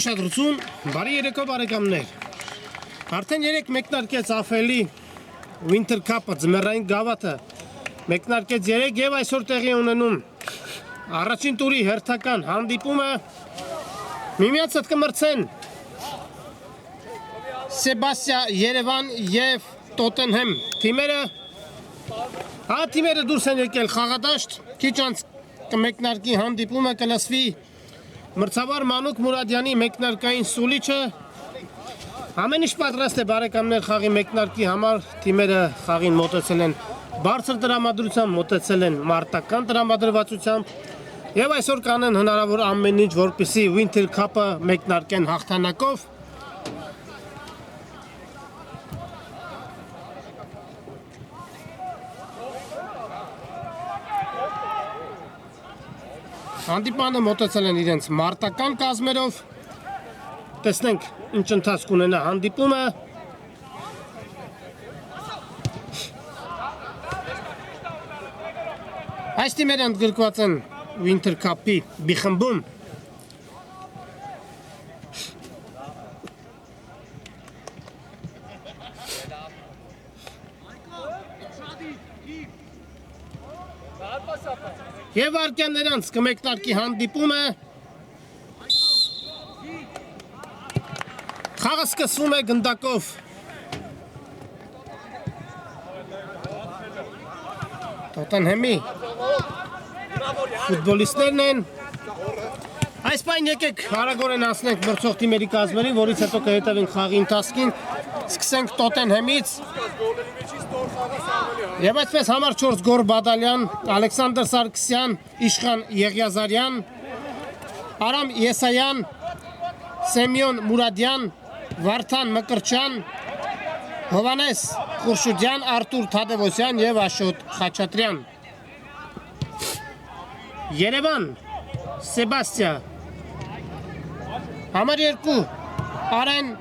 Ուշադրություն, բարի երեկո բարեկամներ։ Արդեն 3 մեկնարկեց AFL-ի Winter Cup-ը, ձմեռային գավաթը։ Մեկնարկեց 3 եւ այսօր տեղի ունենում առաջին տուրի հերթական հանդիպումը։ Միմյանցդ կմրցեն Սեբաստիա Երևան եւ Տոտենհեմ թիմերը։ Թիմերը դուրս են եկել խաղադաշտ, քիչ անց կմեկնարկի հանդիպումը, կլսվի Մրցավար Մանուկ Մուրադյանի մեկնարկային սուլիչը։ Ամեն ինչ պատրաստ է բարեկամներ խաղի մեկնարկի համար, թիմերը խաղին մոտեցել են բարձր տրամադրությամբ, մոտեցել են մարտական տրամադրվածությամբ եւ այսօր կանեն հնարավոր ամեն ինչ, որպեսզի Winter Cup-ը մեկնարկեն հաղթանակով։ Հանդիպանը մոտեցել են իրենց մարտական կազմերով, տեսնենք ինչ ընթացք ունենա հանդիպումը։ Այս թիմերը ընդգրկված են Winter Cup-ի B խմբում։ Եվ արկյան նրանց կմեկնարկի հանդիպումը։ Խաղը սկսվում է գնդակով։ Տոտենհեմի ֆուտբոլիստներն են։ Այս պայն եկեք արագորեն անցնենք մրցող թիմերի կազմերին, որից հետո կհետևենք խաղի ընթացքին։ Սկսենք Տոտենհեմից։ Եվ այսպես համար 4 գոր Բադալյան, Ալեքսանդր Սարգսյան, Իշխան Եղիազարյան, Արամ Եսայան, Սեմյոն Մուրադյան, Վարդան Մկրչյան, Հովանես Խուրշուդյան, Արտուր Թադևոսյան և Աշոտ Խաչատրյան։ Երևան, Սեբաստիա, համար 2, Արեն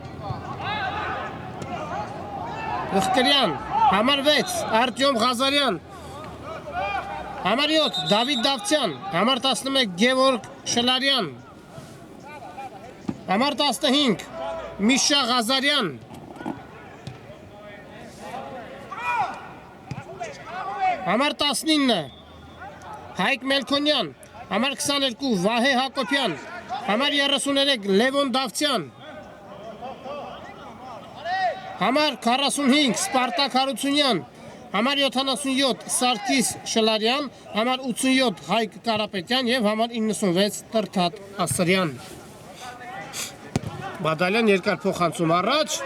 Ղխկրյան, համար 6, Արտյոմ Ղազարյան, համար 7, Դավիթ Դավթյան, համար 11, Գևորգ Շլարյան, համար 15, Միշա Ղազարյան, համար 19, Հայկ Մելքոնյան, համար 22, Վահե Հակոբյան, համար 33, Լևոն Դավթյան, համար 45, Սպարտակ Հարությունյան, համար 77, Սարգիս Շլարյան, համար 87, Հայկ Կարապետյան և համար 96, Տրթատ Ասրյան։ Բադալյան երկար փոխանցում առաջ։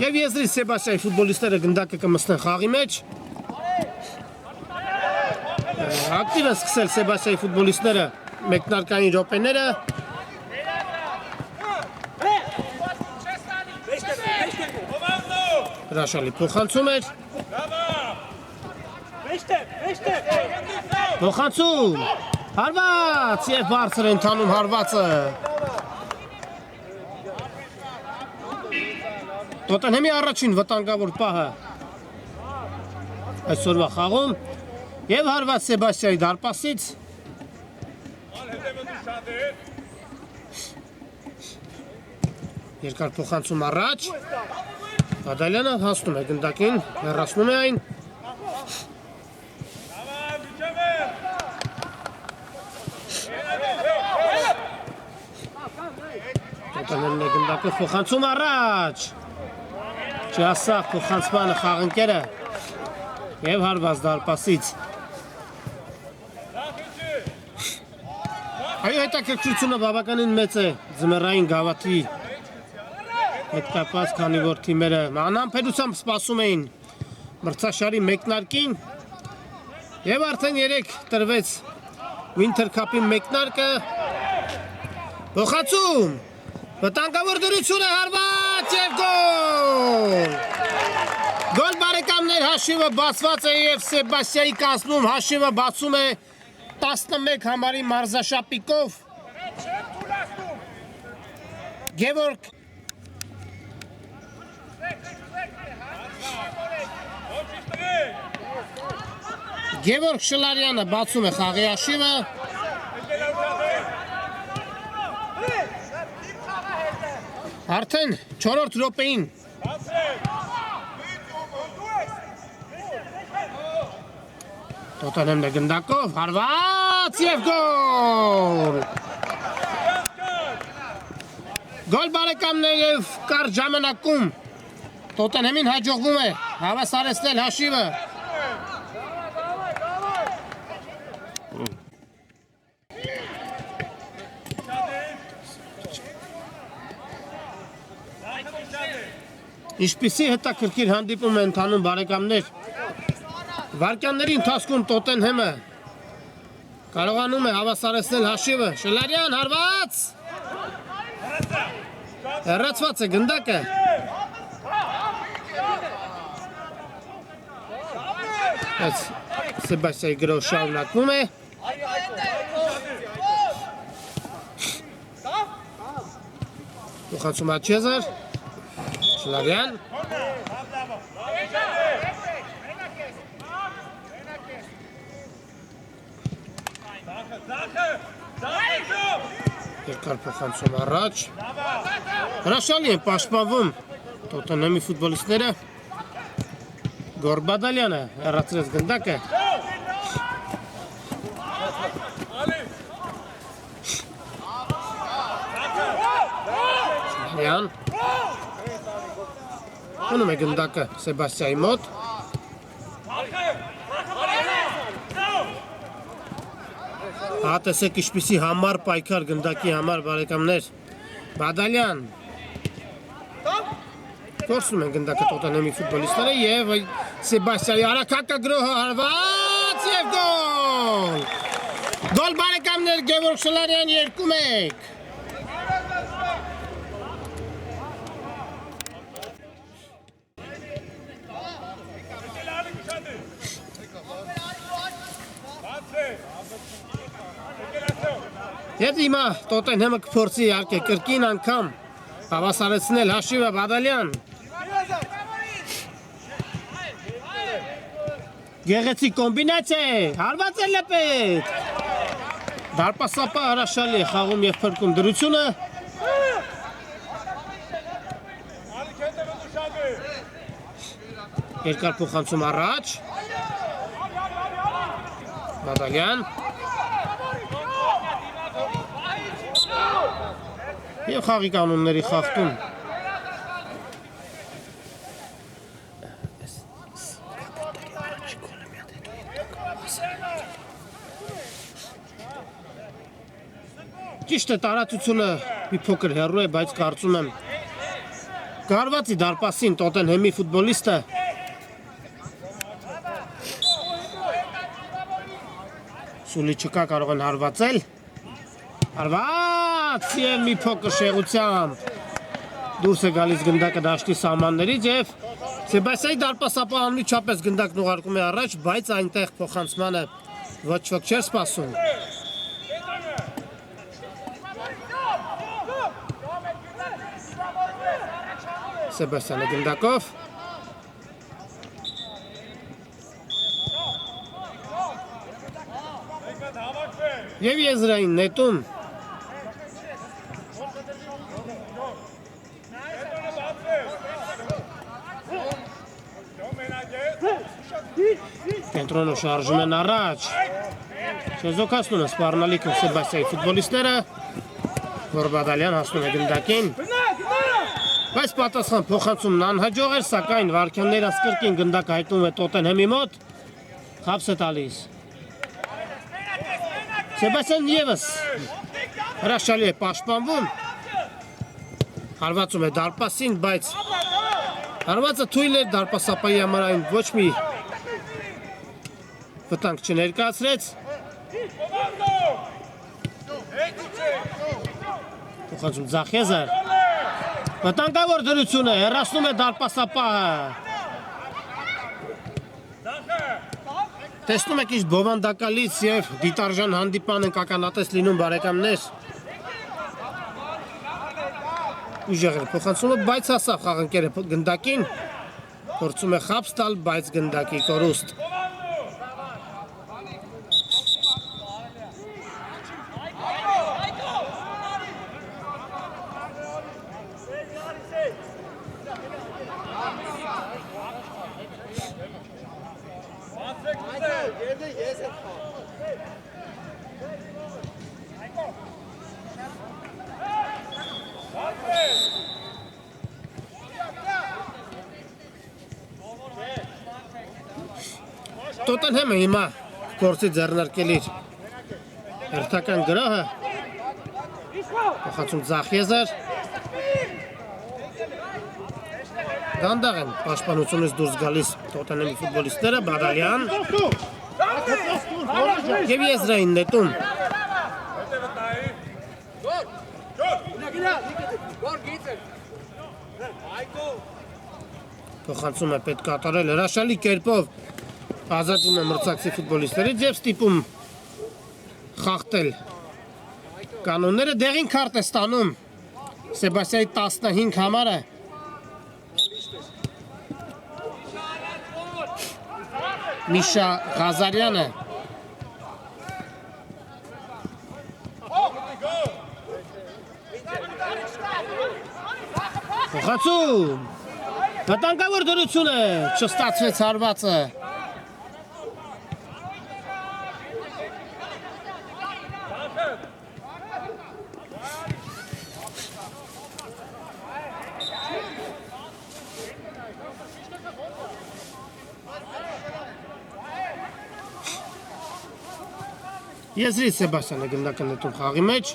Եվ եզրի Սեբաստիայի ֆուտբոլիստները գնդակը կմսնեն խաղի մեջ։ Ակտիվ են սկսել Սեբաստիայի ֆուտբոլիստները մեկնարկային րոպեները։ Հրաշալի փոխանցում էր։ Փոխանցում, հարված և բարձր են տանում հարվածը։ Տոտենհեմի առաջին վտանգավոր պահը այսօրվա խաղում և հարված Սեբաստիայի դարպասից։ Երկար փոխանցում առաջ։ Բադալյանը հասնում է գնդակին, հեռացնում է այն։ Տոտենհեմն է գնդակը փոխանցում առաջ։ Չհասավ փոխանցմանը խաղընկերը և հարված դարպասից։ Այո, հետաքրքրությունը բավականին մեծ է ձմեռային գավաթի հետ կապված, քանի որ թիմերը անհամբերությամբ սպասում էին մրցաշարի մեկնարկին և արդեն 3 տրվեց Winter Cup-ի մեկնարկը Փոխացում։ Վտանգավոր դրություն է հարված եւ գոլ։ Գոլ բարեկամներ, հաշիվը բացված է եւ Սեբաստիայի կազմում հաշիվը բացում է 11 համարի մարզաշապիկով։ Գևորգ Շլարյանը բացում է խաղի հաշիվը։ Արդեն 4-րդ րոպեին Տոտենհեմն է գնդակով, հարված և գոլ։ Գոլ բարեկամներ և կարճ ժամանակում Տոտենհեմին հաջողվում է հավասարեցնել հաշիվը։ Ինչպիսի հետաքրքիր հանդիպում են ընթանում բարեկամներ։ Վարկյանների ընթացքում Տոտենհեմը կարողանում է հավասարեցնել հաշիվը։ Շլարյան հարված։ Հեռացված է գնդակը։ Սեբաստիայի գրով շարունակվում է։ Փոխանցում է Չեզար։ Շլարյան։ Երկար փոխանցում առաջ։ Հրաշալի են պաշտպանվում Տոտենհեմի ֆուտբոլիստները։ Գորբադալյանը հեռացրեց գնդակը։ Շլարյան։ Ունում է գնդակը Սեբաստիայի մոտ։ Տեսեք ինչպիսի համար պայքար գնդակի համար բարեկամներ։ Բադալյան։ Կորսում են գնդակը Տոտենհեմի ֆուտբոլիստները և Սեբաստիայի արագ գրոհը հարված և գոլ։ Գոլ բարեկամներ Գևորգ Շլարյան 2-1։ Եվ հիմա Տոտենհեմը կփորձի իհարկե կրկին անգամ հավասարեցնել հաշիվը Բադալյան։ Գեղեցիկ կոմբինացիա է, հարված է լեպետ։ Դարպասապա հրաշալի է խաղում և փրկում դրությունը։ Երկար փոխանցում առաջ։ Բադալյան։ Եվ խաղի կանոնների խախտում։ Ճիշտ է տարածությունը մի փոքր հեռու է, բայց կարծում եմ կարվածի դարպասին Տոտենհեմի ֆուտբոլիստը Սուլի չկա կարող են հարվածել։ Հարված և մի փոքր շեղությամբ դուրս է գալիս գնդակը դաշտի սահմաններից և Սեբաստիայի դարպասապահը անմիջապես գնդակն ուղարկում է առաջ, բայց այնտեղ փոխանցմանը ոչ ոք չէր սպասում։ Սեբաստիանը գնդակով։ Եվ եզրային նետում կենտրոնը շարժում են առաջ։ Չեզոքացնում են սպառնալիքը Սեբաստիայի ֆուտբոլիստները։ Գորբադալյան հասնում է գնդակին։ Բայց պատասխան փոխանցումն անհաջող էր, սակայն վարկյանները սկրկին գնդակը հայտնում է Տոտենհեմի մոտ։ Խաբս է տալիս։ Սեբաստիան ևս հրաշալի է պաշտպանվում։ Հարվածում է դարպասին, բայց հարվածը թույլ էր դարպասապայի համար այն ոչ մի վտանգ չներկայացրեց։ Փոխանցում Ձախեզը։ Վտանգավոր դրություն է, հեռացնում է դարպասապահը։ Տեսնում եք ինչ բովանդակալից եւ դիտարժան հանդիպան ենք ականատես լինում բարեկամներ։ Ուժեղ է փոխանցումը, բայց հասավ խաղընկերը գնդակին։ Փորձում է խապս տալ, բայց գնդակի կորուստ։ Տոտենհեմը հիմա գործի ձեռնարկել իր հերթական գրոհը։ Փոխանցում Ձախեզը։ Դանդաղ են պաշտպանությունից դուրս գալիս Տոտենհեմի ֆուտբոլիստները, Բադալյան եւ եզրային նետում։ Փոխանցում է պետք կատարել հրաշալի կերպով ազատում է մրցակցի ֆուտբոլիստներից եւ ստիպում խախտել կանոնները, դեղին քարտ է ստանում Սեբաստիայի 15 համարը։ Միշա Ղազարյանը Փոխանցում վտանգավոր դրություն է, չստացվեց հարվածը։ Եզրից Սեբաստիանը գնդակը նետում խաղի մեջ։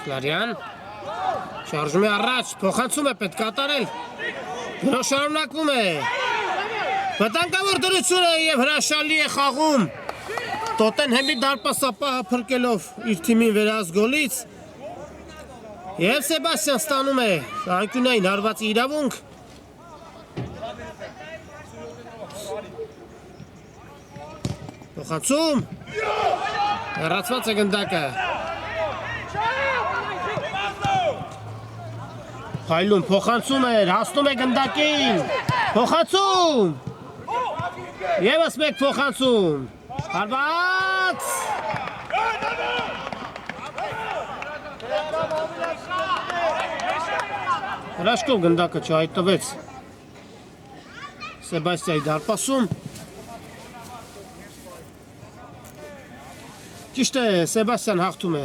Սլարյան շարժում է առաջ, փոխանցում է պետք կատարել։ Գրոհ շարունակվում է։ Վտանգավոր դրություն է եւ հրաշալի է խաղում։ Տոտենհեմի դարպասապահը փրկելով իր թիմին վերահաս գոլից։ Եվ Սեբաստիան ստանում է անկյունային հարվածի իրավունք։ Փոխանցում։ Հեռացված է գնդակը։ Հայլում փոխանցում էր, հասնում է գնդակին։ Փոխանցում։ Եվս մեկ փոխանցում։ Հարված։ Հրաշքով գնդակը չհայտնվեց Սեբաստիայի դարպասում։ Ճիշտ է, Սեբաստիան հաղթում է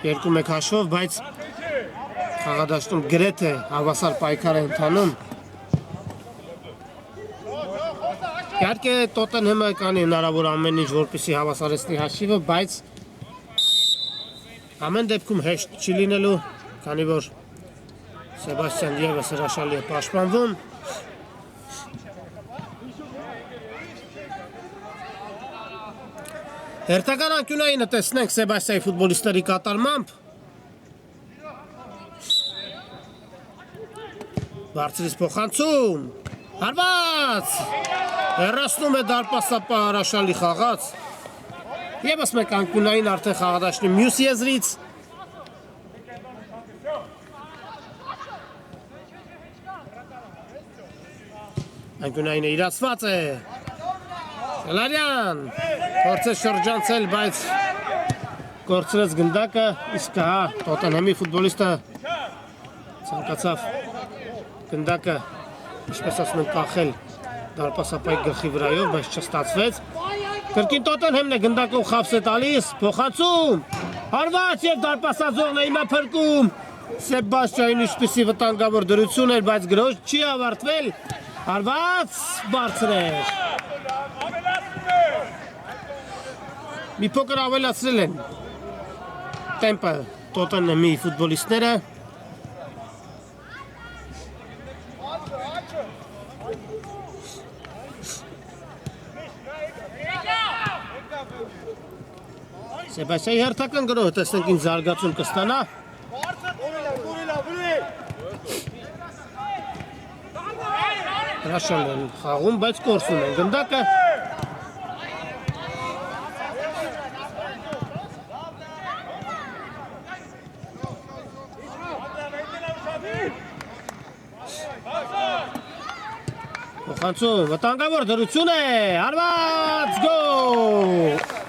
2-1 հաշվով, բայց խաղադաշտում գրեթե հավասար պայքար է ընթանում։ Իհարկե Տոտենհեմը կանի հնարավոր ամեն ինչ, որպեսզի հավասարեցնի հաշիվը, բայց ամեն դեպքում հեշտ չի լինելու, քանի որ Սեբաստիան ևս հրաշալի է պաշտպանվում։ Հերթական անկյունայինը տեսնենք Սեբաստիայի ֆուտբոլիստների կատարմամբ։ Բարձրից փոխանցում։ Հարված։ Հեռացնում է դարպասապահ հրաշալի խաղաց։ Եվս մեկ անկյունային արդեն խաղադաշտի մյուս եզրից։ Անկյունայինը իրացված է։ Սելարյան փորձեց շրջանցել, բայց կորցրեց գնդակը, իսկ հա Տոտենհեմի ֆուտբոլիստը ցանկացավ գնդակը, ինչպես ասում են, կախել դարպասապահի գլխի վրայով, բայց չստացվեց։ Կրկին Տոտենհեմն է գնդակով խաբս է տալիս, փոխանցում, հարված եւ դարպասազողն է հիմա փրկում։ Սեբաստիային ինչպիսի վտանգավոր դրություն էր, բայց գրոհ չի ավարտվել։ Հարված բարձր էր։ Մի փոքր ավելացրել են տեմպը Տոտենհեմի ֆուտբոլիստները։ Սեբասյանի հերթական գրոհը տեսնենք ինչ զարգացում կստանա։ Հրաշալի են խաղում, բայց կորսում են գնդակը։ Փոխանցում, վտանգավոր դրություն է, հարված գոլ։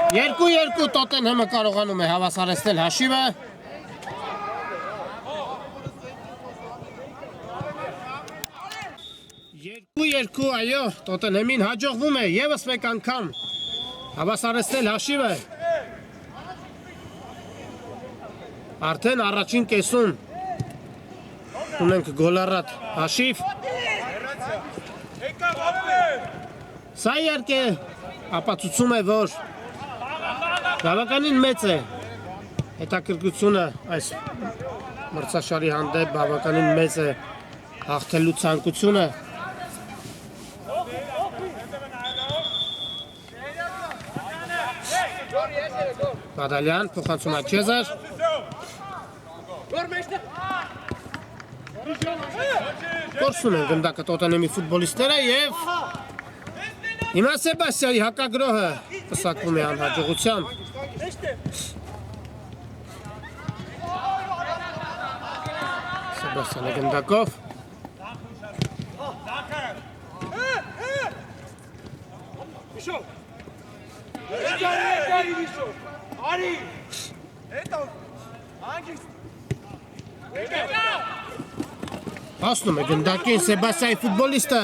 2-2 Տոտենհեմը կարողանում է հավասարեցնել հաշիվը։ 2-2, այո, Տոտենհեմին հաջողվում է ևս մեկ անգամ հավասարեցնել հաշիվը։ Արդեն առաջին կեսում ունենք գոլառատ հաշիվ։ Սա իհարկե ապացուցում է, որ բավականին մեծ է հետաքրքրությունը այս մրցաշարի հանդեպ, բավականին մեծ է հաղթելու ցանկությունը։ Բադալյան փոխանցում է Չեզար։ Կորսում են գնդակը Տոտենհեմի ֆուտբոլիստները և հիմա Սեբասյանի հակագրոհը պսակվում է անհաջողությամբ։ Սեբասյանը գնդակով։ Հասնում է գնդակին Սեբասյանի ֆուտբոլիստը։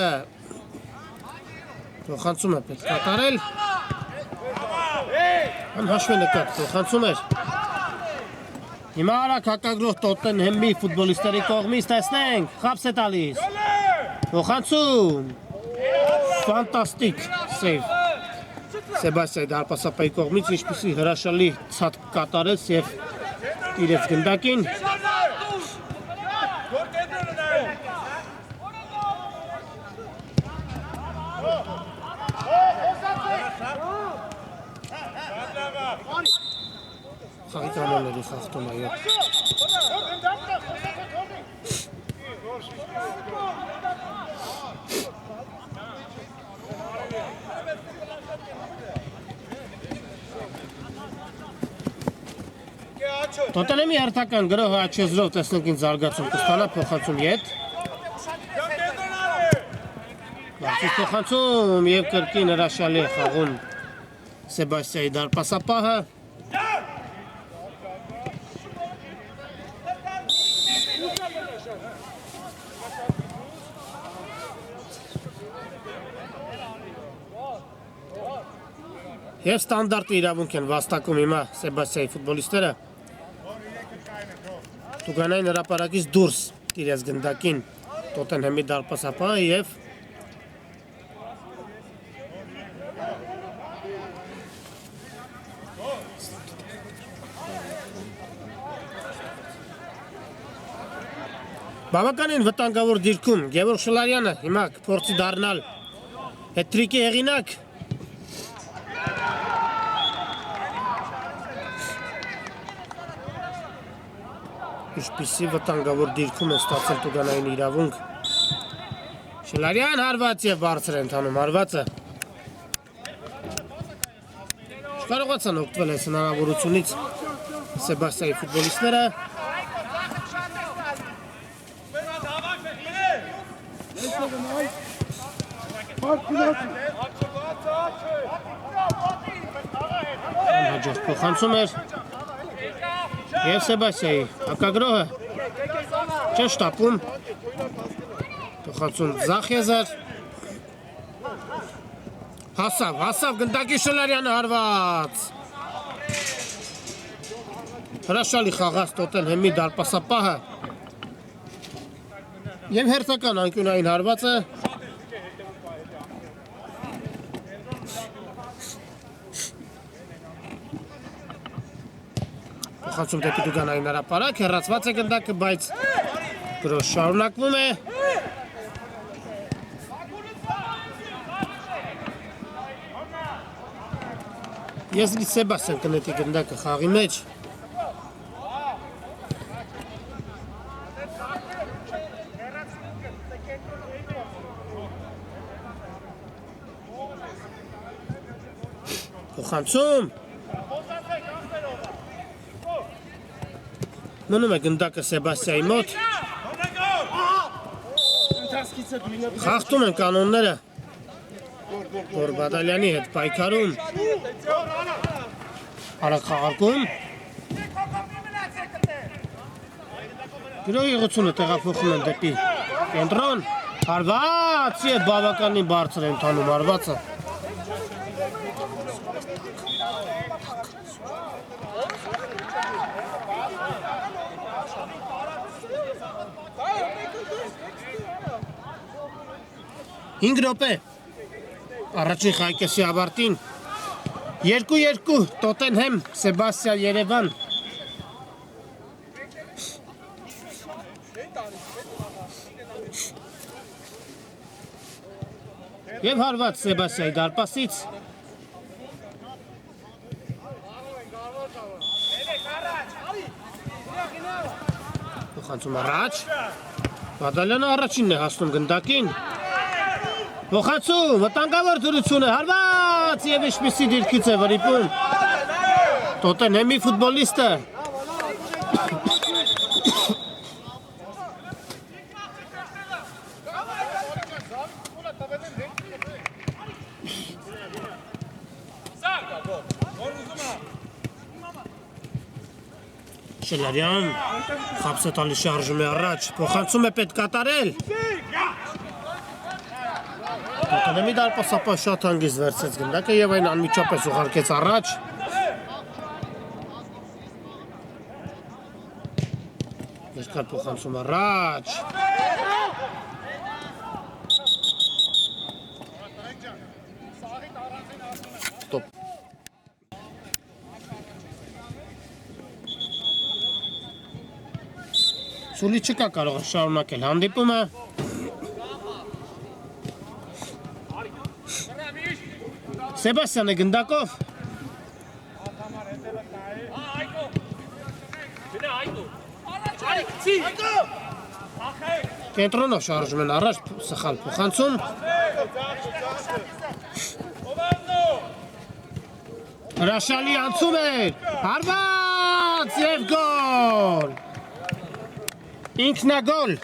Փոխանցում է պետք կատարել։ Անհաշվի նկատ փոխանցում էր։ Հիմա արագ հակագրող Տոտենհեմի ֆուտբոլիստերի կողմից տեսնենք, խաբս է տալիս։ Փոխանցում։ Ֆանտաստիկ սեյվ։ Սեբասյանի դարպասապայի կողմից ինչպիսի հրաշալի ցած կատարեց և իրեց գնդակին։ Խաղի կանոնների խախտում այո։ Տոտենհեմի հերթական գրոհը Աչեզրով տեսնենք ինչ զարգացում կստանա փոխանցում ետ։ Լավ փոխանցում և կրկին հրաշալի է խաղում Սեբասյանի դարպասապահը։ Եվ ստանդարտի իրավունք են վաստակում հիմա Սեբասյանի ֆուտբոլիստները։ Տուգանային հրապարակից դուրս իրենց գնդակին Տոտենհեմի դարպասապահը և բավականին վտանգավոր դիրքում Գևորգ Շլարյանը հիմա կփորձի դառնալ հետրիկի հեղինակ։ Ինչպիսի վտանգավոր դիրքում է ստացել Տուգանային իրավունք։ Շլարյան հարված և բարձր է ընթանում հարվածը։ Չկարողացան օգտվել այս հնարավորությունից Սեբասյանի ֆուտբոլիստները։ Անհաջող փոխանցում էր և Սեբասյանի հակագրոհը չշտապում փոխանցում Զախեզար հասավ գնդակի Շլարյանը հարված հրաշալի խաղաց Տոտենհեմի դարպասապահը և հերթական անկյունային հարվածը Խացում դեպի Տուգանային հրապարակ, հեռացված է գնդակը, բայց գրոհ շարունակվում է։ Ես լի Սեբաստիան կնետի գնդակը խաղի մեջ։ Փոխանցում։ Մնում է գնդակը Սեբաստիայի մոտ։ Խախտում են կանոնները, որ Բադալյանի հետ պայքարում։ Արագ խաղարկում։ Գրոհի ուղղությունը տեղափոխում են դեպի կենտրոն։ Հարված եւ բավականին բարձր է ընթանում հարվածը։ Հինգ րոպե առաջին խաղակեսի ավարտին 2-2 Տոտենհեմ Սեբաստիա Երևան եւ հարված Սեբաստիայի դարպասից փոխանցում առաջ Բադալյանը առաջինն է հասնում գնդակին Փոխանցում, վտանգավոր դրություն է, հարված և ինչպիսի դիրքից է վրիպում Տոտենհեմի ֆուտբոլիստը Շելարյան, խապս է տալի շարժում է առաջ, փոխանցում է պետք կատարել Տոտենհեմի դարպասապահ շատ հանգիստ վերցրեց գնդակը եւ այն անմիջապես ուղարկեց առաջ Երկար փոխանցում առաջ Ստոպ Սուլի չկա կարող է շարունակել հանդիպումը Սեբաստիանը գնդակով Կենտրոնով շարժում են առաջ սխալ փոխանցում Հրաշալի անցում էր հարված և գոլ Ինքնագոլ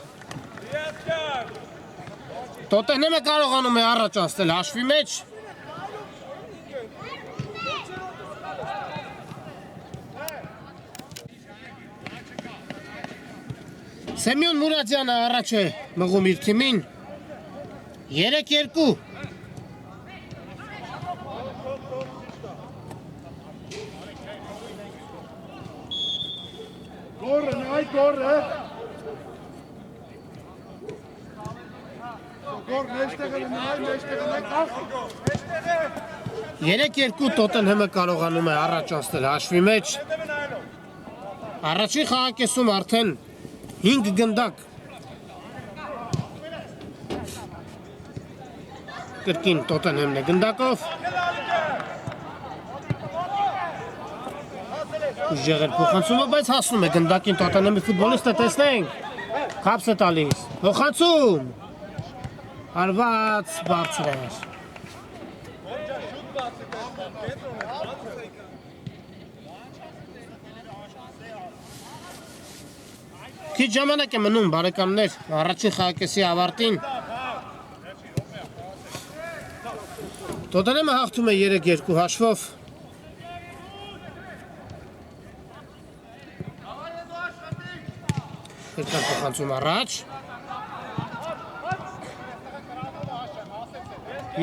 Տոտենհեմը կարողանում է առաջ անցնել հաշվի մեջ Սեմյոն Մուրադյանը առաջ է մղում իր թիմին 3-2 Գորը, այ գորը Գոր մեջտեղը նայ, մեջտեղը նայ 3-2 Տոտենհեմը կարողանում է առաջ անցնել հաշվի մեջ Առաջին խաղակեսում արդեն 5 գնդակ Կրկին Տոտենհեմն է գնդակով Ուժեղ էր փոխանցումը, բայց հասնում է գնդակին Տոտենհեմի ֆուտբոլիստը տեսնենք Խապս է տալիս Փոխանցում Հարված բարձր էր Քիչ ժամանակ է մնում բարեկամներ առաջին խաղակեսի ավարտին Տոտենհեմը հաղթում է 3-2 հաշվով Երկար փոխանցում առաջ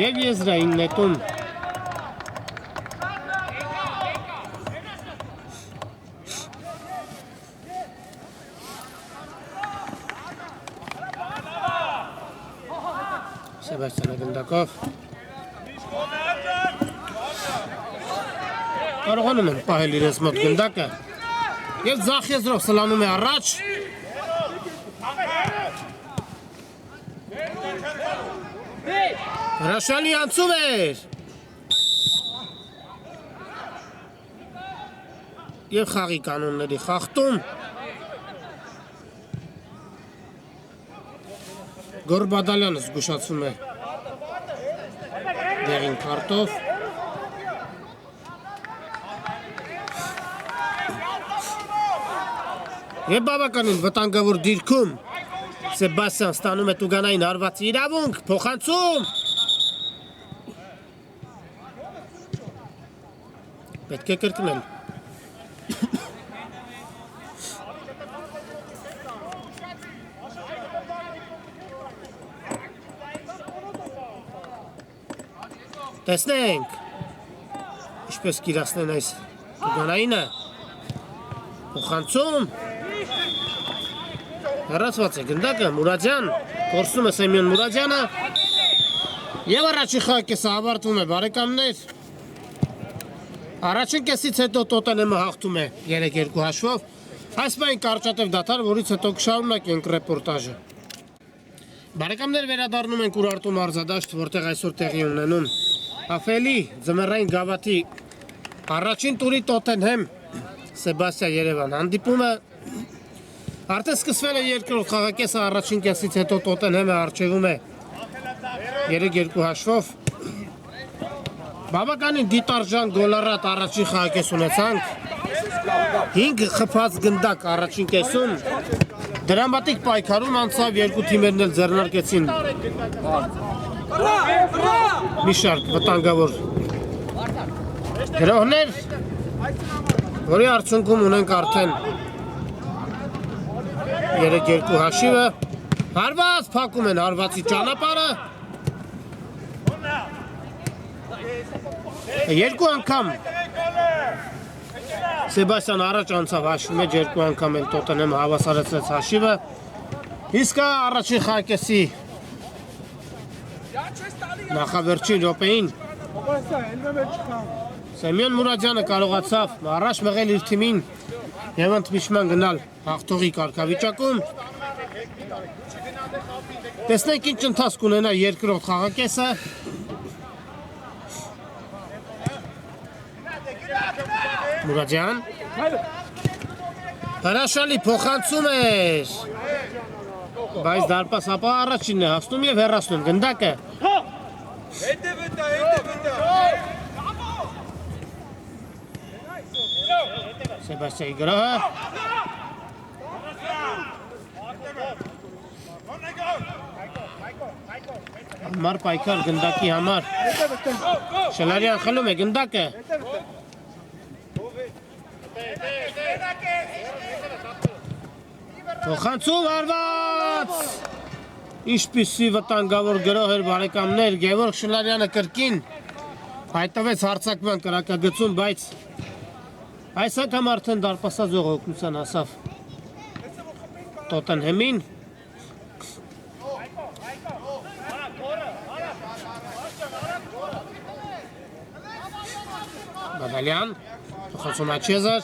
Եվ եզրային նետում Սեբաստիանը գնդակով Կարողանում են պահել իրենց մոտ գնդակը Եվ ձախ եզրով սլանում է առաջ Հրաշալի անցում էր Եվ խաղի կանոնների խախտում Գորբադալյանը զգուշացում է դեղին քարտով Եվ բավականին վտանգավոր դիրքում Սեբաստիան ստանում է Տուգանային հարվածի իրավունք, փոխանցում Պետք է կրկնել Տեսնենք Ինչպես կիրացնեն այս Տուգանայինը Փոխանցում Հեռացված է գնդակը Մուրադյան Կորսում է Սեմյոն Մուրադյանը Եվ առաջի խաղակեսը ավարտվում է բարեկամներ Առաջին կեսից հետո Տոտենհեմը հաղթում է 3-2 հաշվով Այս պահին կարճատև դադար, որից հետո կշարունակենք ռեպորտաժը Բարեկամներ վերադառնում ենք Ուրարտու մարզադաշտ, որտեղ այսօր տեղի ունենում Հաֆելի ձմեռային գավաթի առաջին տուրի Տոտենհեմ Սեբաստիա Երևան հանդիպումը Արդեն սկսվել է երկրորդ խաղակեսը առաջին կեսից հետո Տոտենհեմը առջևում է 3-2 հաշվով Բավականին դիտարժան գոլառատ առաջին խաղակես ունեցանք 5 խփած գնդակ առաջին կեսում Դրամատիկ պայքարում անցավ երկու թիմերն էլ ձեռնարկեցին Մի շարք վտանգավոր գրոհներ որի արդյունքում ունենք արդեն 3-2 հաշիվը Հարված փակում են հարվածի ճանապարհը Երկու անգամ Սեբաստիան առաջ անցավ հաշվի մեջ երկու անգամ էլ Տոտենհեմը հավասարեցրեց հաշիվը Իսկ առաջին խաղակեսի Նախավերջին րոպեին Սեմյոն Մուրադյանը կարողացավ առաջ մղել իր թիմին եւ ընդմիջման գնալ հաղթողի կարգավիճակում Տեսնենք ինչ ընթացք ունենա երկրորդ խաղակեսը Մուրադյան Հրաշալի փոխանցում էր Բայց դարպաս ապա առաջինն է հասնում եւ հեռացնում գնդակը Սեբաստիայի գրոհը Համար պայքար գնդակի համար Շելարյան խլում է գնդակը Փոխանցում հարված Ինչպիսի վտանգավոր գրոհ էր բարեկամներ Գևորգ Շելարյանը կրկին հայտնվեց հարձակման կրակագծում բայց Այս անգամ արդեն դարպասաձողը օգնության հասավ Տոտենհեմին Բադալյան Փոխանցում է Չեզար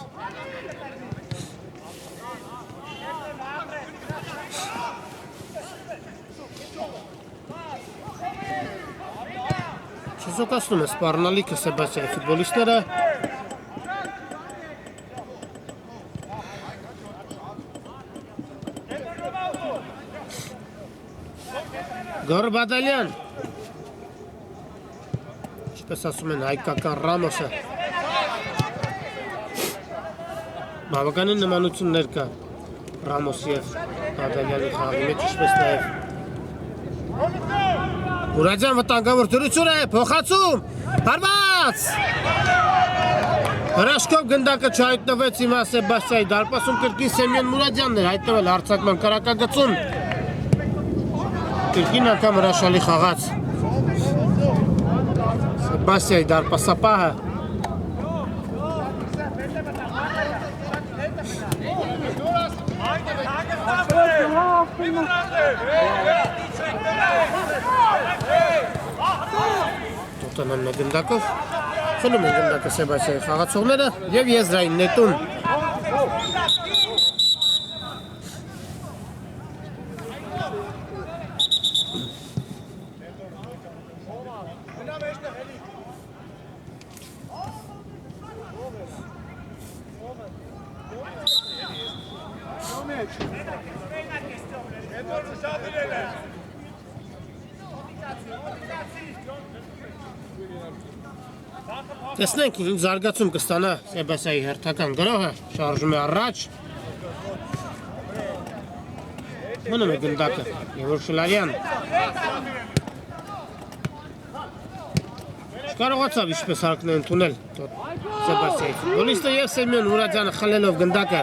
Չեզոկացնում է սպառնալիքը Սեբաստիայի ֆուտբոլիստները Գորբադալյան Ինչպես ասում են հայկական Ռամոսը Բավականին նմանություններ կա Ռամոս և Բադալյանի խաղի մեջ ինչպես նաև Մուրադյան վտանգավոր դրություն է փոխանցում Հարված Հրաշքով գնդակը չհայտնվեց հիմա Սեբաստիայի դարպասում կրկին Սեմյոն Մուրադյանն էր հայտնվել հարձակման կրակագծում Կրկին անգամ հրաշալի խաղաց Սեբաստիայի դարպասապահը Տոտենհեմն է գնդակով Խլում են գնդակը Սեբաստիայի խաղացողները և եզրային նետում Տեսնենք ինչ զարգացում կստանա Սեբասիայի հերթական գրոհը, շարժում է առաջ։ Մնում է գնդակը, Եվոր Շլարյան։ Չկարողացավ ինչպես հարկն է ընդունել Սեբասիայի ֆուտբոլիստը և Սեմյոն Մուրադյանը խլելով գնդակը։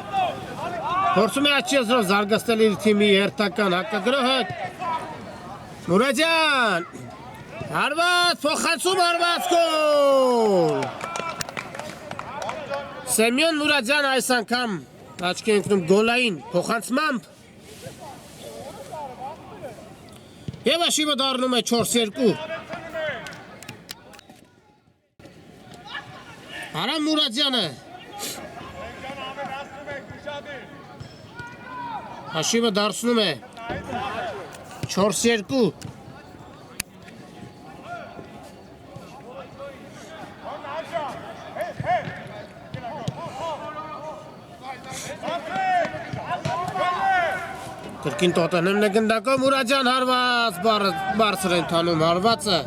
Փորձում է աչքի եզրով զարգացնել իր թիմի հերթական հակագրոհը։ Մուրադյան! Հարված, փոխանցում հարված գոլ։ Սեմյոն Մուրադյանը այս անգամ աչքի ընկնում գոլային փոխանցմամբ։ Եվ հաշիվը դառնում է 4-2։ Արամ Մուրադյանը հաշիվը դարձնում է 4-2։ Կրկին Տոտենհեմն է գնդակով, Մուրադյան հարված, բարձր են թանում հարվածը։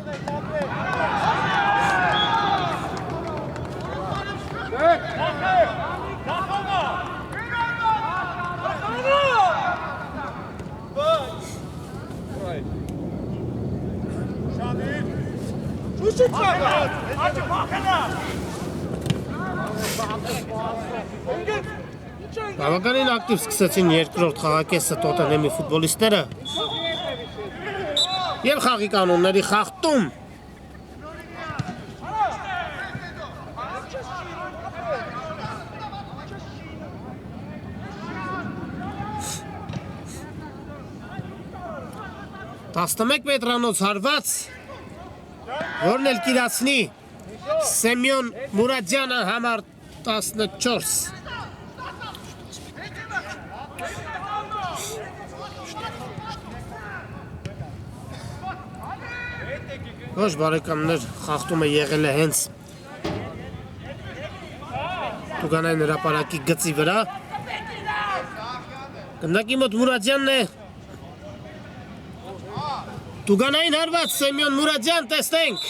Բավականին ակտիվ սկսեցին երկրորդ խաղակեսը Տոտենհեմի ֆուտբոլիստները և խաղի կանոնների խախտում։ Տասնմեկ մետրանոց հարված, որն էլ կիրացնի Սեմյոն Մուրադյանը համար 14։ Ոչ բարեկամներ, խախտումը եղել է հենց Տուգանային հրապարակի գծի վրա։ Գնդակի մոտ Մուրադյանն է։ Տուգանային հարված Սեմյոն Մուրադյան, տեսնենք։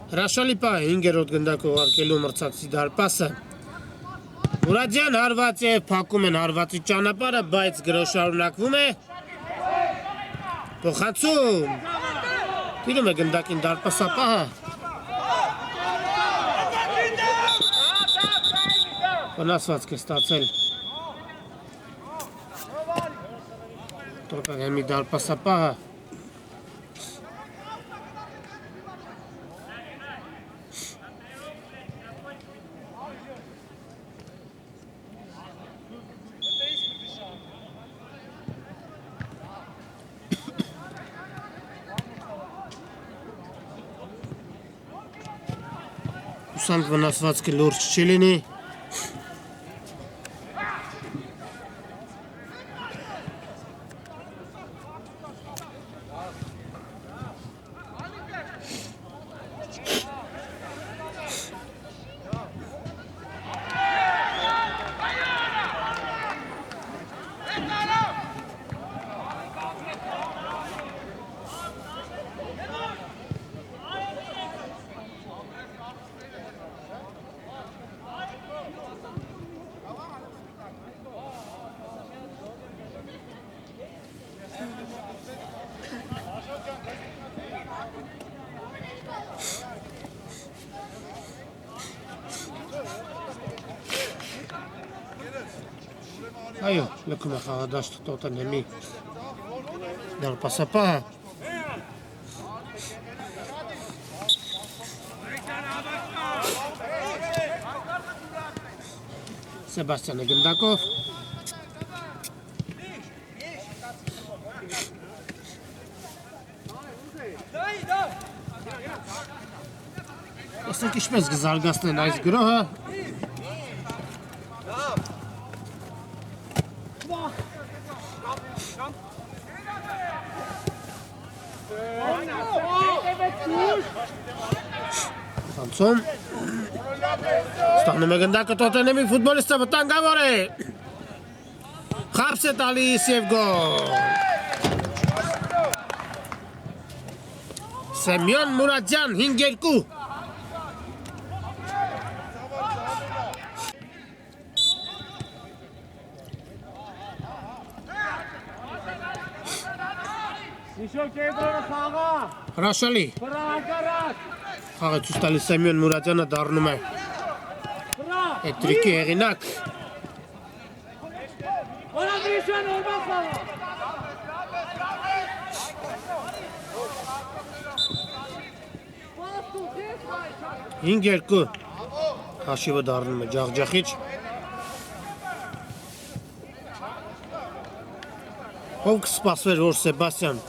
Հրաշալի պահ է 5-րդ գնդակը ուղարկելու մրցակցի դարպասը։ Մուրադյան հարված է, փակում են հարվածի ճանապարհը, բայց գրոհ շարունակվում է։ Փոխանցում։ Տիրում է գնդակին դարպասապահը։ Վնասվածք է ստացել Տոտենհեմի դարպասապահը։ Հուսանք վնասվածքը լուրջ չի լինի։ Այո, լքում է խաղադաշտը Տոտենհեմի դարպասապահը։ Սեբաստյանը գնդակով։ Տեսնենք ինչպես կզարգացնեն այս գրոհը։ Փոխանցում Ստանում է գնդակը Տոտենհեմի ֆուտբոլիստը վտանգավոր է Խաբս է տալիս և գոլ Սեմյոն Մուրադյան 5-2 Հրաշալի Խաղը ցույց տալիս Սեմյոն Մուրադյանը դառնում է Էտրիկի հեղինակ Հինգ երկու Հաշիվը դառնում է ջախջախիչ Ով կսպասվեր, որ Սեբաստյան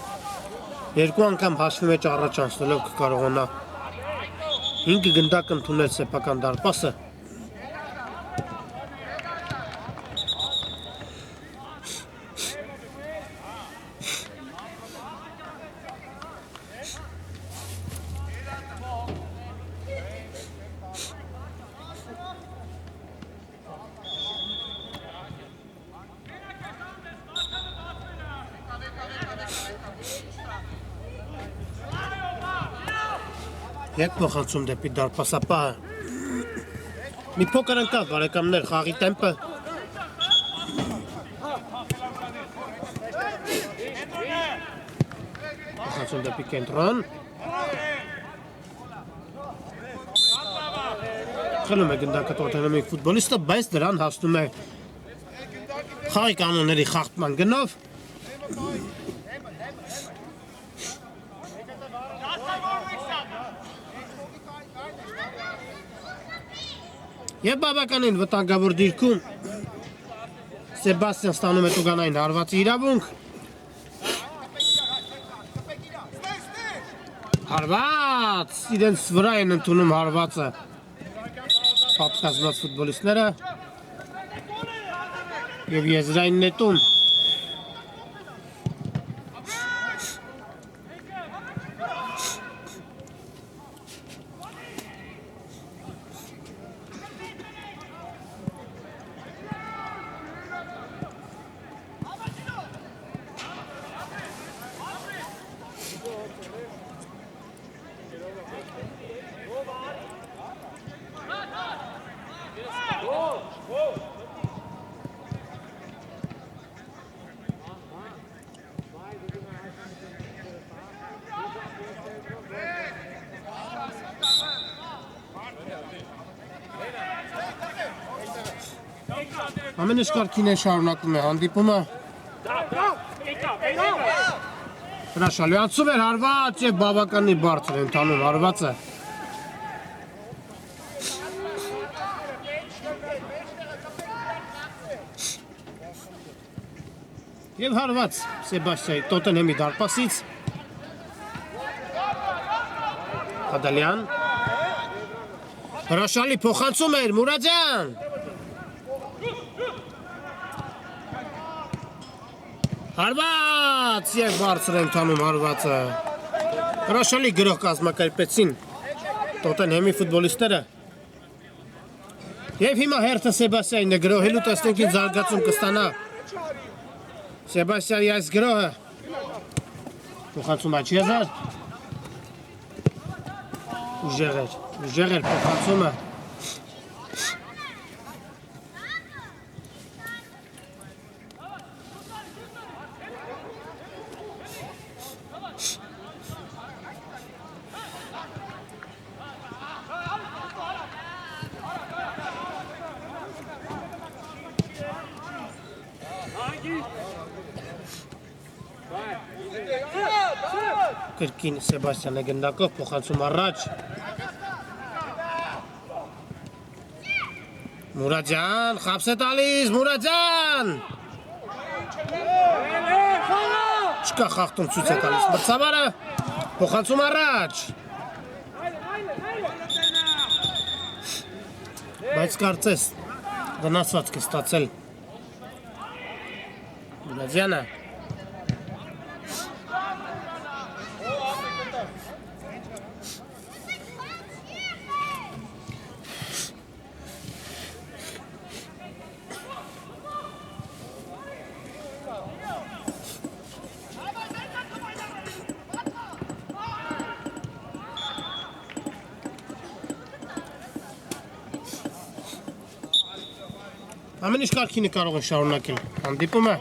երկու անգամ հաշվի մեջ առաջ անցնելով կկարողանա 5 գնդակ ընդունել սեփական դարպասը Եկ փոխանցում դեպի դարպասապահը Մի փոքր ընկավ բարեկամներ խաղի տեմպը Փոխանցում դեպի կենտրոն Խլում է գնդակը Տոտենհեմի ֆուտբոլիստը, բայց դրան հասնում է խաղի կանոնների խախտման գնով Եվ բավականին վտանգավոր դիրքում Սեբաստյան ստանում է տուգանային հարվածի իրավունք Հարված իրենց վրա են ընդունում հարվածը պատկազված ֆուտբոլիստները և եզրային նետում Ամենիշ կարգին է շարունակում է հանդիպումը Հրաշալի անցում էր հարված և բավականի բարձր ընդանում հարվածը Եվ հարված Սեբաստիայի Տոտենհեմի դարպասից Հադալյան Հրաշալի փոխանցում էր Մուրադյան Հարված և բարձր ընդանում հարվածը Հրաշալի գրող կազմակերպեցին Տոտենհեմի ֆուտբոլիստները Եվ հիմա հերթը Սեբաստիային է գրոհելու տեսնենք ինչ զարգացում կստանա Սեբաստիայի այս գրոհը Փոխանցում աչիազար Ուժեղ էր փոխանցումը Կրկին Սեբաստյանը գնդակով փոխանցում առաջ Մուրադյան, խաբս է տալիս, Մուրադյան Չկա խախտում ցույց է տալիս մրցավարը փոխանցում առաջ Բայց կարծես վնասված կստացել Մուրադյանը Ամեն ինչ կարգինը կարող են շարունակել հանդիպումը։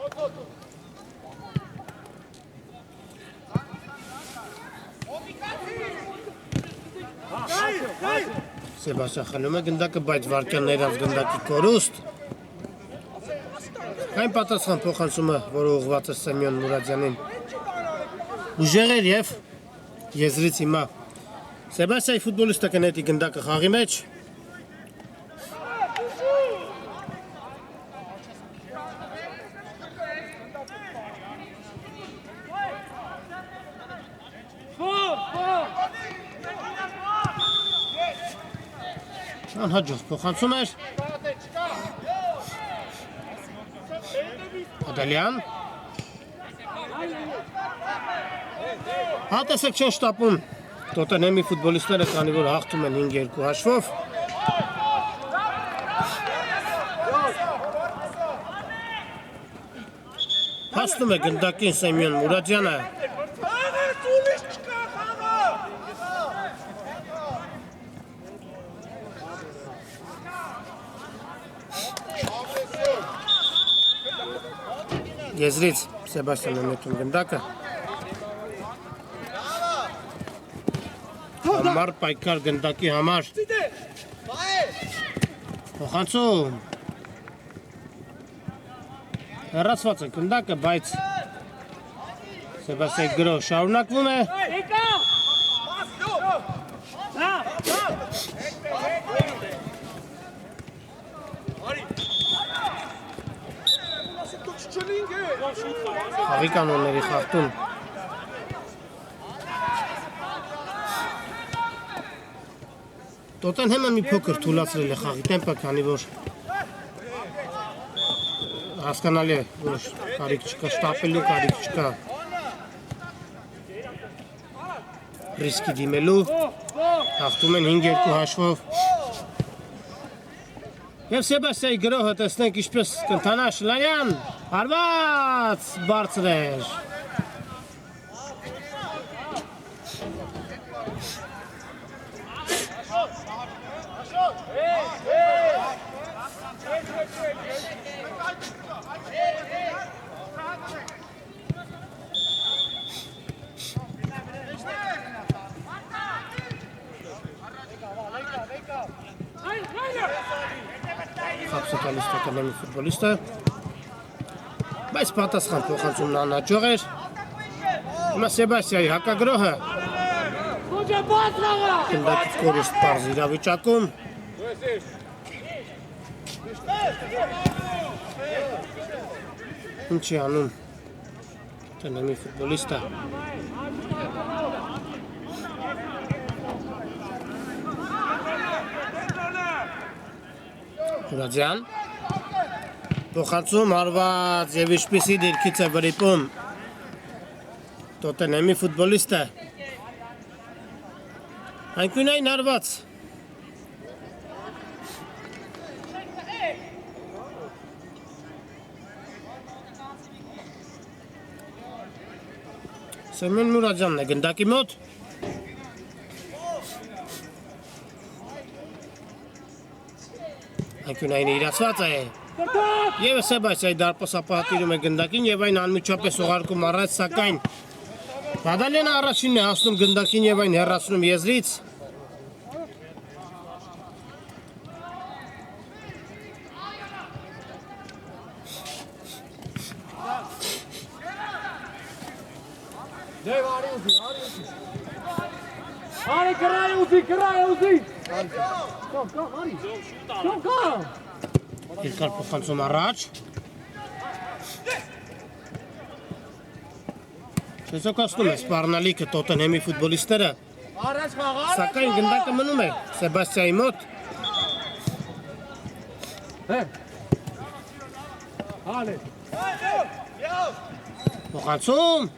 Սեբաստիան խլում է գնդակը, բայց վարկյան ներած գնդակի կորուստ։ Այն պատասխան փոխանցումը, որը ուղղված է Սեմյոն Մուրադյանին։ Ուժեղեր եւ եզրից հիմա Սեբաստիայի ֆուտբոլիստը կնետի գնդակը խաղի մեջ։ Անհաջող փոխանցում էր Ադալյան Հատեսեք չեն շտապում Տոտենհեմի ֆուտբոլիստները, քանի որ հաղթում են 5-2 հաշվով հասնում է գնդակին Սեմյոն Մուրադյանը Եզրից Սեբաստիան է նետում գնդակը Համար պայքար գնդակի համար Փոխանցում Հեռացված է գնդակը, բայց Սեբաստիայի գրոհ շարունակվում է Խաղի կանոնների խախտում Տոտենհեմը մի փոքր թուլացրել է խաղի տեմպը, քանի որ հասկանալի է, որ կարիք չկա շտապելու, կարիք չկա ռիսկի դիմելու հաղթում են 5-2 հաշվով Եվ Սեբաստիայի գրոհը տեսնենք ինչպես կընթանա Շլանյան, հարված բարձր էր Խապսը տալիս Տոտենհեմի ֆուտբոլիստը Բայց պատասխան փոխանցումն անհաջող էր Հիմա Սեբաստիայի հակագրոհը Գնդակից կորուստ պարզ իրավիճակում Ինչի անում Տոտենհեմի ֆուտբոլիստը Մուրադյան Փոխանցում հարված եւ ինչպիսի դիրքից է վրիպում Տոտենհեմի ֆուտբոլիստը Անկյունային հարված Սեմյոն Մուրադյանն է գնդակի մոտ Անկյունային իրացված է Եվ Սեբաստիայի դարպասապահատիրում է գնդակին և այն անմիջապես ուղարկում առաջ, սակայն Ադալյանը առաջինն է հասնում գնդակին և այն հեռացնում եզրից Արի գրայ ուզի Երկար փոխանցում առաջ Շեզոքացնում է սպառնալիքը Տոտենհեմի ֆուտբոլիստները Սակայն գնդակը մնում է Սեբաստիայի մոտ Փոխանցում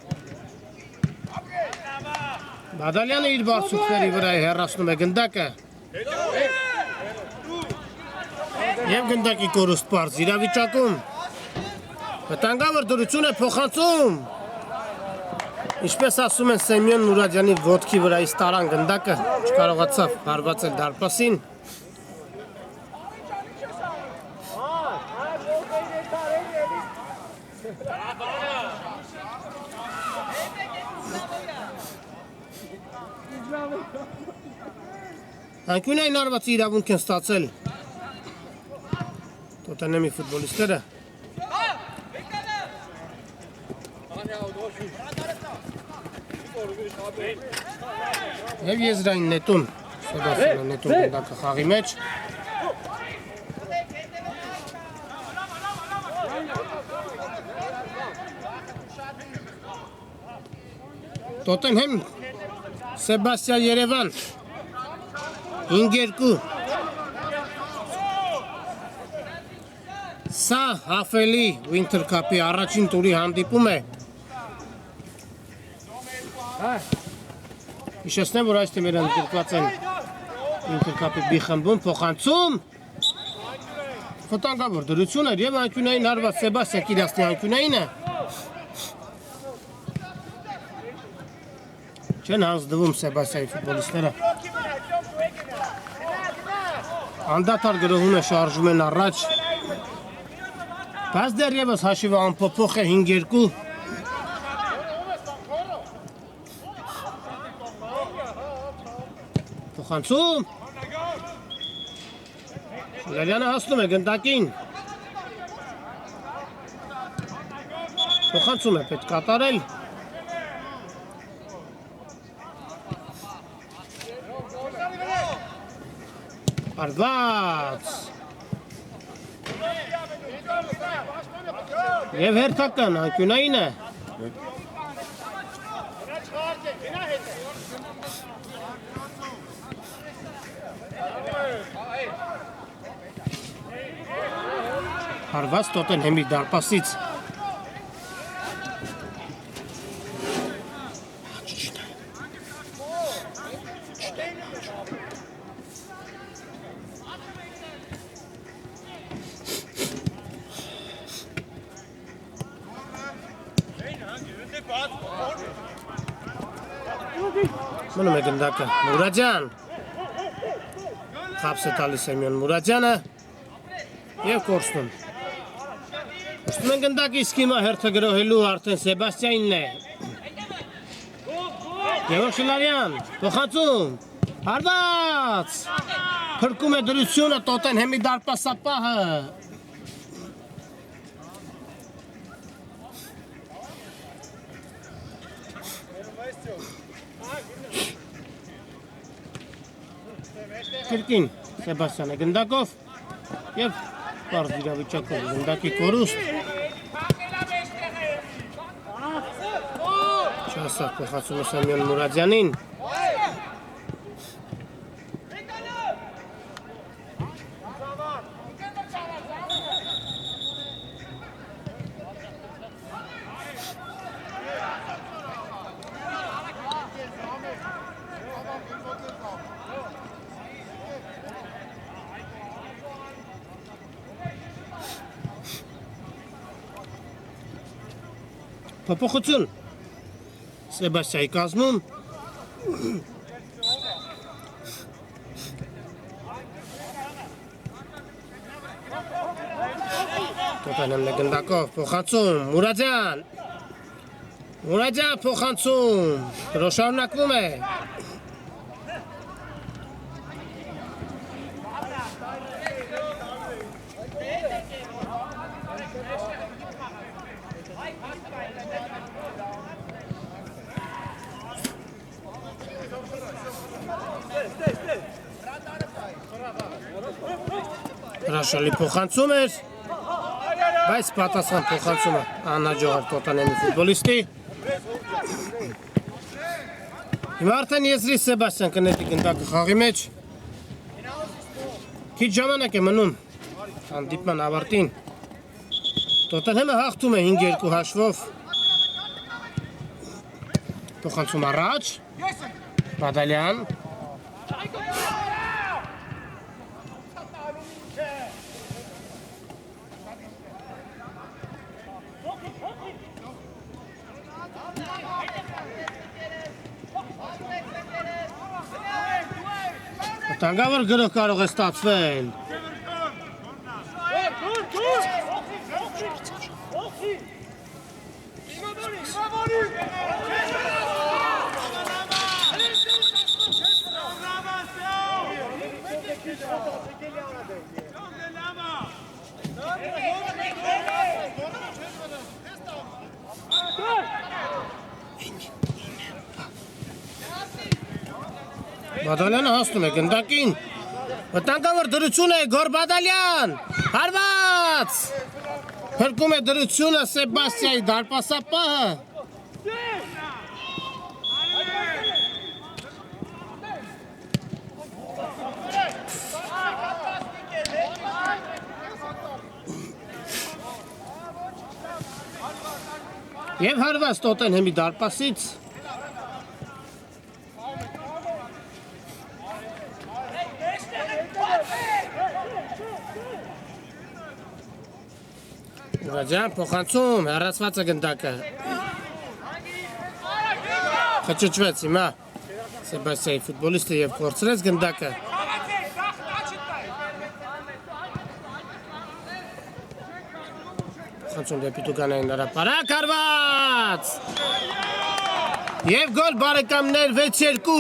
Ադալյանը իր բարձուկների վրա հեռացնում է գնդակը Եվ գնդակի կորուստ պարզ իրավիճակում Վտանգավոր դրություն է փոխանցում Ինչպես ասում են Սեմյոն Մուրադյանի ոտքի վրայից տարան գնդակը չկարողացավ հարվածել դարպասին Անկյունային արվածի իրավունք են ստացել Տոտենհեմի ֆուտբոլիստները Եվ եզրային նետում Սեբաստիանը նետում գնդակը խաղի մեջ Տոտենհեմ Սեբաստիա Երևան 5-2 Սա հաֆելի Winter Cup-ի առաջին տուրի հանդիպում է Հիշեցնեմ, որ այս թիմերը ընդգրկված են Winter Cup-ի B խմբում փոխանցում Վտանգավոր դրություն էր եւ անկյունային հարված Սեբաստիան Կիրյասնի անկյունայինը Չեն հանձնվում Սեբաստիայի ֆուտբոլիստները Անդադար գրոհում է շարժում են առաջ Բայց դեռևս հաշիվը անփոփոխ է 5-2 Փոխանցում Շուլերյանը հասնում է գնդակին Փոխանցում է պետք կատարել Արված Եվ հերթական անկյունային է Հարված Տոտենհեմի դարպասից Մնում է գնդակը Մուրադյան Խապս է տալիս Սեմյոն Մուրադյանը և կորսնում Ուսնում են գնդակի իսկ հիմա հերթը գրոհելու արդեն Սեբաստիանն է Գևորգ Շիլարյան փոխանցում Հարված Փրկում է դրությունը Տոտենհեմի դարպասապահը Կրկին Սեբաստիանը գնդակով և պարզ իրավիճակով գնդակի կորուստ Չասակ փոխացում է Սեմյոն Մուրադյանին Փոփոխություն Սեբաստիայի կազմում Տոտենհեմն է գնդակով փոխանցում Մուրադյան փոխանցում շարունակվում է Հրաշալի փոխանցում էր, բայց պատասխան փոխանցումը անհաջող Տոտենհեմի ֆուտբոլիստի։ Հիմա արդեն եզրի Սեբաստիան կնետի գնդակը խաղի մեջ։ Քիչ ժամանակ է մնում հանդիպման ավարտին։ Տոտենհեմը հաղթում է 5-2 հաշվով։ Փոխանցում առաջ։ Բադալյան Տանգավոր գրող կարող է ստացվել։ Բադալյանը հասնում է գնդակին, վտանգավոր դրություն է, Գոր Բադալյան, հարված, հրկում է դրությունը Սեբաստիայի դարպասապահը, և հարված Տոտենհեմի դարպասից, Ուրաջյան փոխանցում, հեռացված է գնդակը, խճճվեց հիմա Սեբաստիայի ֆուտբոլիստը և կորցրեց գնդակը, փոխանցում դեպի Տուգանային հրապարակ, հարված և գոլ բարեկամներ 6-2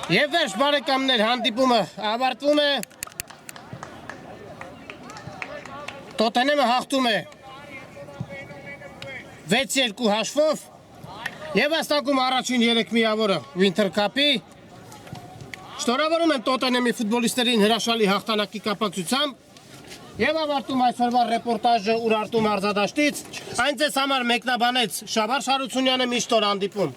Եվ վերջ բարեկամներ հանդիպումը ավարտվում է, Տոտենհեմը հաղթում է 6-2 հաշվով և աստակում առաջին 3 միավորը Winter Cup-ի, շնորհավորում են Տոտենհեմի ֆուտբոլիստերին հրաշալի հաղթանակի կապակցությամբ և ավարտում այսօրվա ռեպորտաժը Ուրարտու մարզադաշտից, այն ձեզ համար մեկնաբանեց Շավարժ Հարությունյանը, միշտ օր հանդիպում։